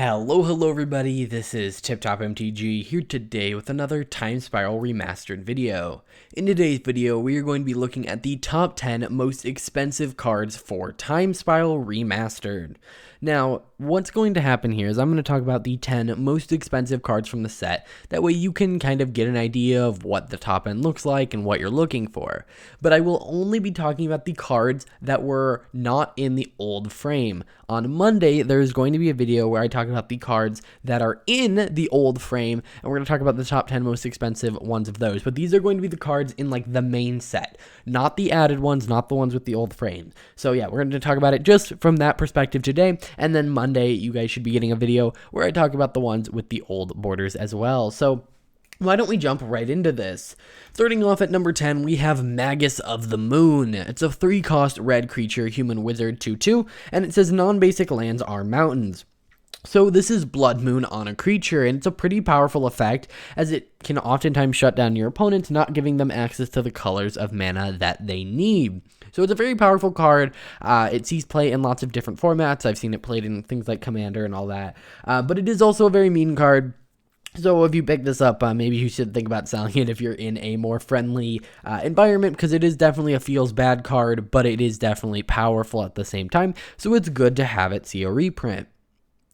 Hello everybody, this is TipTopMTG here today with another Time Spiral Remastered video. In today's video, we are going to be looking at the top 10 most expensive cards for Time Spiral Remastered. Now, what's going to happen here is I'm going to talk about the 10 most expensive cards from the set. That way you can kind of get an idea of what the top end looks like and what you're looking for. But I will only be talking about the cards that were not in the old frame. On Monday, there's going to be a video where I talk about the cards that are in the old frame, and we're going to talk about the top 10 most expensive ones of those. But these are going to be the cards in like the main set, not the added ones, not the ones with the old frame. So yeah, we're going to talk about it just from that perspective today, and then Monday you guys should be getting a video where I talk about the ones with the old borders as well. So why don't we jump right into this? Starting off at number 10, we have Magus of the Moon. It's a 3-cost red creature, human wizard 2/2, and it says non-basic lands are mountains. So this is Blood Moon on a creature, and it's a pretty powerful effect, as it can oftentimes shut down your opponents, not giving them access to the colors of mana that they need. So it's a very powerful card. It sees play in lots of different formats. I've seen it played in things like Commander and all that. But it is also a very mean card. So if you pick this up, maybe you should think about selling it if you're in a more friendly environment, because it is definitely a feels bad card, but it is definitely powerful at the same time. So it's good to have it see a reprint.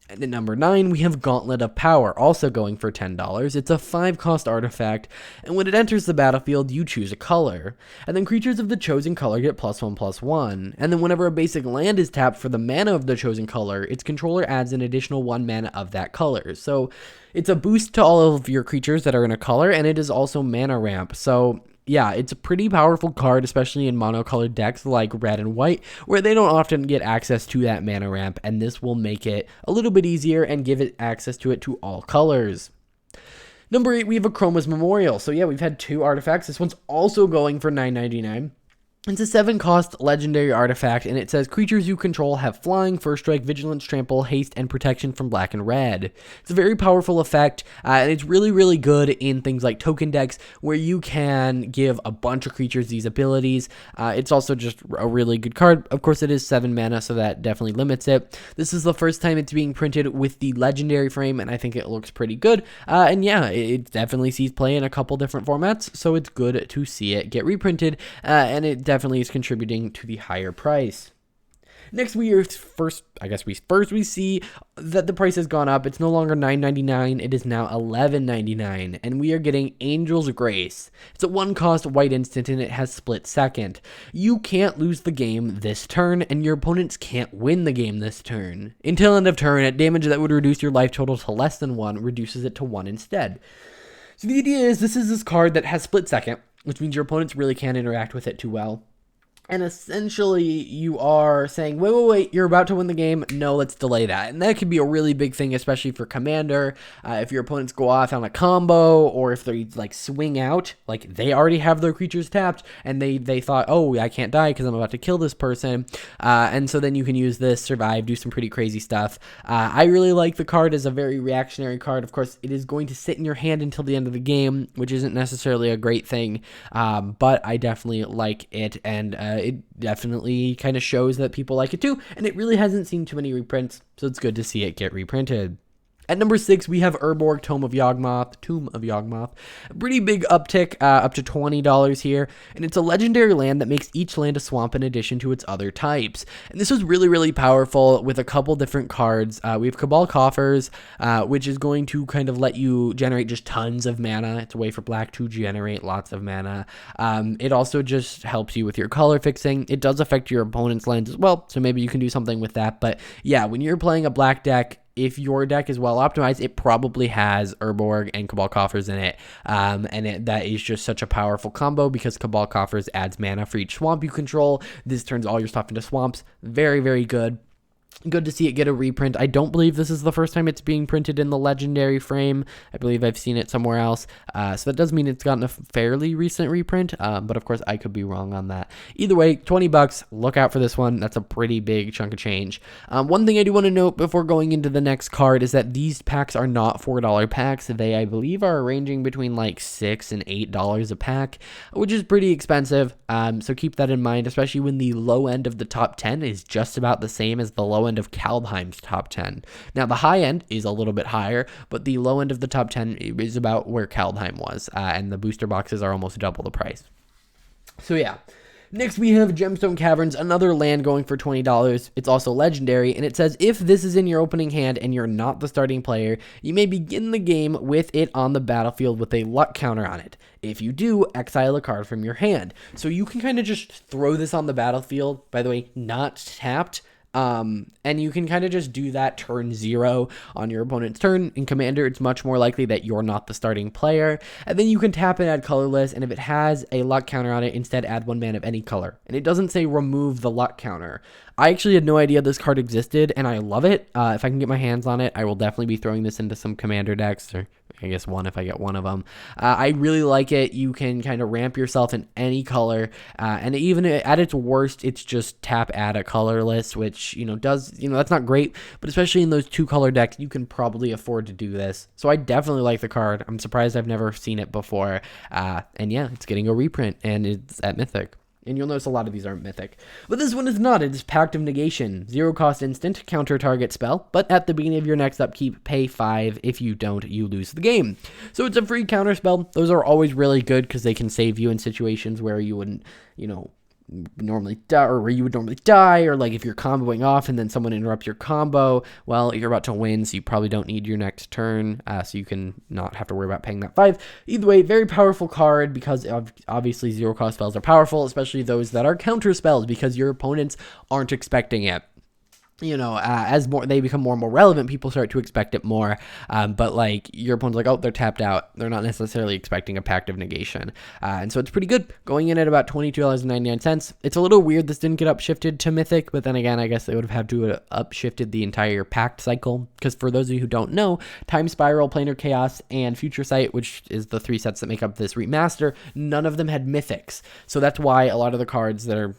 And at number 9, we have Gauntlet of Power, also going for $10. It's a 5-cost artifact, and when it enters the battlefield, you choose a color. And then creatures of the chosen color get +1/+1. And then whenever a basic land is tapped for the mana of the chosen color, its controller adds an additional 1 mana of that color. So it's a boost to all of your creatures that are in a color, and it is also mana ramp. So yeah, it's a pretty powerful card, especially in monocolored decks like red and white, where they don't often get access to that mana ramp, and this will make it a little bit easier and give it access to it to all colors. Number 8, we have a Chroma's Memorial. So yeah, we've had 2 artifacts. This one's also going for $9.99. It's a 7-cost legendary artifact, and it says creatures you control have flying, first strike, vigilance, trample, haste, and protection from black and red. It's a very powerful effect, and it's really good in things like token decks where you can give a bunch of creatures these abilities. It's also just a really good card. Of course, it is 7 mana, so that definitely limits it. This is the first time it's being printed with the legendary frame, and I think it looks pretty good. And yeah, it definitely sees play in a couple different formats, so it's good to see it get reprinted, and it definitely is contributing to the higher price. Next, we see that the price has gone up. It's no longer $9.99, it is now $11.99, and we are getting Angel's Grace. It's a 1-cost white instant, and it has split second. You can't lose the game this turn, and your opponents can't win the game this turn. Until end of turn, at damage that would reduce your life total to less than 1, reduces it to 1 instead. So the idea is, this card that has split second, which means your opponents really can't interact with it too well. And essentially, you are saying, wait, you're about to win the game. No, let's delay that. And that could be a really big thing, especially for Commander. If your opponents go off on a combo, or if they like swing out, like they already have their creatures tapped, and they thought, oh, I can't die because I'm about to kill this person. And so then you can use this, survive, do some pretty crazy stuff. I really like the card as a very reactionary card. Of course, it is going to sit in your hand until the end of the game, which isn't necessarily a great thing. But I definitely like it, and it definitely kind of shows that people like it too, and it really hasn't seen too many reprints, so it's good to see it get reprinted. At number 6, we have Urborg, Tomb of Yawgmoth. A pretty big uptick, up to $20 here, and it's a legendary land that makes each land a swamp in addition to its other types. And this was really powerful with a couple different cards. We have Cabal Coffers, which is going to kind of let you generate just tons of mana. It's a way for black to generate lots of mana. It also just helps you with your color fixing. It does affect your opponent's lands as well, so maybe you can do something with that. But yeah, when you're playing a black deck, if your deck is well optimized, it probably has Urborg and Cabal Coffers in it. That is just such a powerful combo, because Cabal Coffers adds mana for each swamp you control. This turns all your stuff into swamps. Very good. Good to see it get a reprint. I don't believe this is the first time it's being printed in the legendary frame. I believe I've seen it somewhere else. So that does mean it's gotten a fairly recent reprint, but of course I could be wrong on that. Either way, $20. Look out for this one. That's a pretty big chunk of change. One thing I do want to note before going into the next card is that these packs are not $4 packs. They, I believe, are ranging between like $6 and $8 a pack, which is pretty expensive. So keep that in mind, especially when the low end of the top 10 is just about the same as the low low end of Kaldheim's top 10. Now, the high end is a little bit higher, but the low end of the top 10 is about where Kaldheim was, and the booster boxes are almost double the price. So yeah. Next, we have Gemstone Caverns, another land going for $20. It's also legendary, and it says if this is in your opening hand and you're not the starting player, you may begin the game with it on the battlefield with a luck counter on it. If you do, exile a card from your hand. So you can kind of just throw this on the battlefield, by the way, not tapped. And you can kind of just do that turn 0 on your opponent's turn. In Commander, it's much more likely that you're not the starting player. And then you can tap and add colorless, and if it has a luck counter on it, instead add 1 mana of any color. And it doesn't say remove the luck counter. I actually had no idea this card existed, and I love it. If I can get my hands on it, I will definitely be throwing this into some Commander decks, or I guess one if I get one of them. I really like it. You can kind of ramp yourself in any color, and even at its worst, it's just tap add a colorless, which, that's not great, but especially in those 2-color decks, you can probably afford to do this. So I definitely like the card. I'm surprised I've never seen it before, and yeah, it's getting a reprint, and it's at Mythic. And you'll notice a lot of these aren't Mythic. But this one is not. It is Pact of Negation. 0 cost instant, counter target spell, but at the beginning of your next upkeep, pay 5. If you don't, you lose the game. So it's a free counter spell. Those are always really good because they can save you in situations where you wouldn't, normally die, or where you would normally die, or like if you're comboing off and then someone interrupts your combo, well, you're about to win, so you probably don't need your next turn, so you can not have to worry about paying that 5. Either way, very powerful card, because obviously 0 cost spells are powerful, especially those that are counter spells, because your opponents aren't expecting it. As they become more and more relevant, people start to expect it more. But like your opponent's like, oh, they're tapped out. They're not necessarily expecting a Pact of Negation. And so it's pretty good, going in at about $22.99. It's a little weird this didn't get upshifted to Mythic, but then again, I guess they would have had to have upshifted the entire Pact cycle. Because for those of you who don't know, Time Spiral, Planar Chaos, and Future Sight, which is the 3 sets that make up this remaster, none of them had Mythics. So that's why a lot of the cards that are,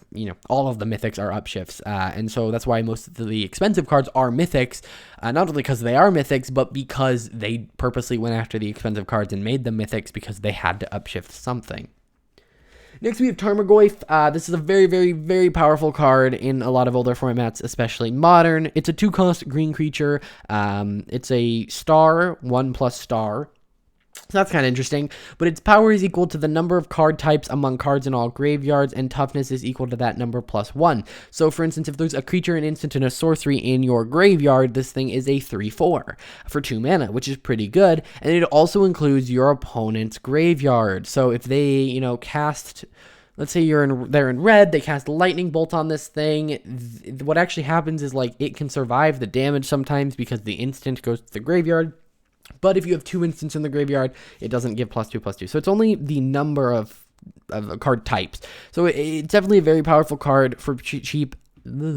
all of the Mythics are upshifts. And so that's why most of the expensive cards are Mythics, not only because they are Mythics, but because they purposely went after the expensive cards and made them Mythics because they had to upshift something. Next, we have Tarmogoyf. This is a very, very, very powerful card in a lot of older formats, especially Modern. It's a 2-cost green creature. It's a star, 1+ star. So that's kind of interesting, but its power is equal to the number of card types among cards in all graveyards, and toughness is equal to that number plus 1. So for instance, if there's a creature, an instant, and a sorcery in your graveyard, this thing is a 3/4 for 2 mana, which is pretty good, and it also includes your opponent's graveyard. So if they, cast... Let's say they're in red, they cast lightning bolt on this thing. What actually happens is, like, it can survive the damage sometimes because the instant goes to the graveyard. But if you have 2 instants in the graveyard, it doesn't give +2/+2. So it's only the number of card types. So it's definitely a very powerful card for cheap.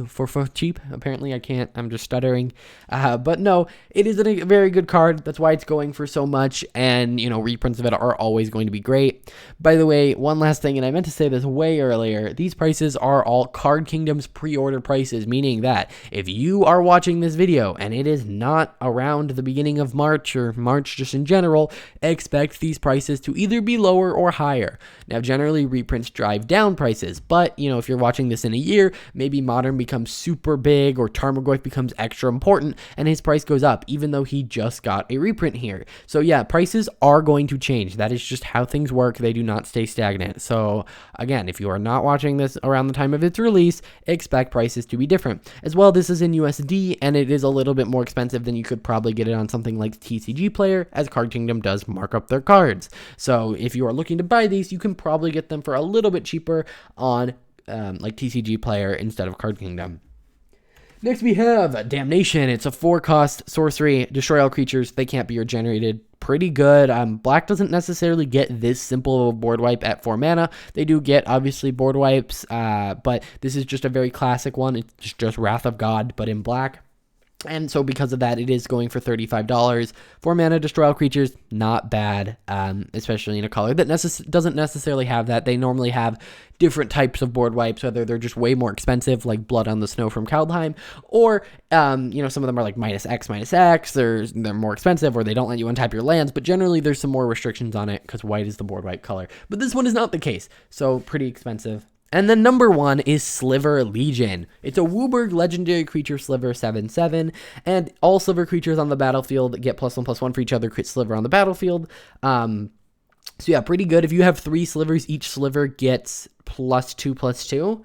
For cheap, apparently I'm just stuttering, but no, it is a very good card. That's why it's going for so much, and reprints of it are always going to be great. By the way, one last thing, and I meant to say this way earlier, these prices are all Card Kingdom's pre-order prices, meaning that if you are watching this video and it is not around the beginning of March, or March just in general, expect these prices to either be lower or higher. Now, generally reprints drive down prices, but if you're watching this in a year, maybe Modern becomes super big, or Tarmogoyf becomes extra important, and his price goes up, even though he just got a reprint here. So yeah, prices are going to change. That is just how things work. They do not stay stagnant. So again, if you are not watching this around the time of its release, expect prices to be different. As well, this is in USD, and it is a little bit more expensive than you could probably get it on something like TCG Player, as Card Kingdom does mark up their cards. So if you are looking to buy these, you can probably get them for a little bit cheaper on like TCG Player instead of Card Kingdom. Next we have Damnation. It's a 4-cost sorcery. Destroy all creatures. They can't be regenerated. Pretty good. Black doesn't necessarily get this simple of a board wipe at 4 mana. They do get, obviously, board wipes, but this is just a very classic one. It's just Wrath of God, but in black. And so because of that, it is going for $35. 4 mana, destroy all creatures, not bad, especially in a color that doesn't necessarily have that. They normally have different types of board wipes, whether they're just way more expensive, like Blood on the Snow from Kaldheim, or, some of them are like -X, they're more expensive, or they don't let you untap your lands, but generally there's some more restrictions on it, because white is the board wipe color. But this one is not the case, so pretty expensive. And then number 1 is Sliver Legion. It's a Wooburg legendary creature Sliver 7/7, and all Sliver creatures on the battlefield get +1/+1 for each other crit Sliver on the battlefield. So yeah, pretty good. If you have 3 Slivers, each Sliver gets +2/+2,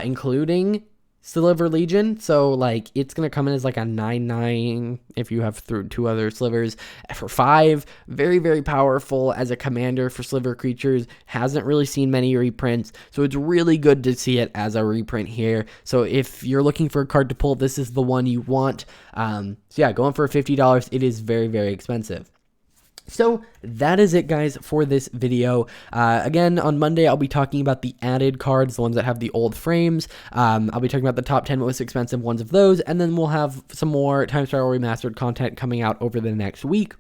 including Sliver Legion. So like it's gonna come in as like a 9/9 if you have 2 other Slivers for 5. Very, very powerful as a commander for Sliver creatures. Hasn't really seen many reprints, so it's really good to see it as a reprint here. So if you're looking for a card to pull, this is the one you want. So yeah, going for $50, it is very, very expensive. So that is it, guys, for this video. Again, on Monday, I'll be talking about the added cards, the ones that have the old frames. I'll be talking about the top 10 most expensive ones of those, and then we'll have some more Time Spiral Remastered content coming out over the next week.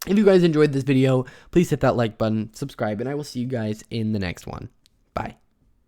If you guys enjoyed this video, please hit that like button, subscribe, and I will see you guys in the next one. Bye.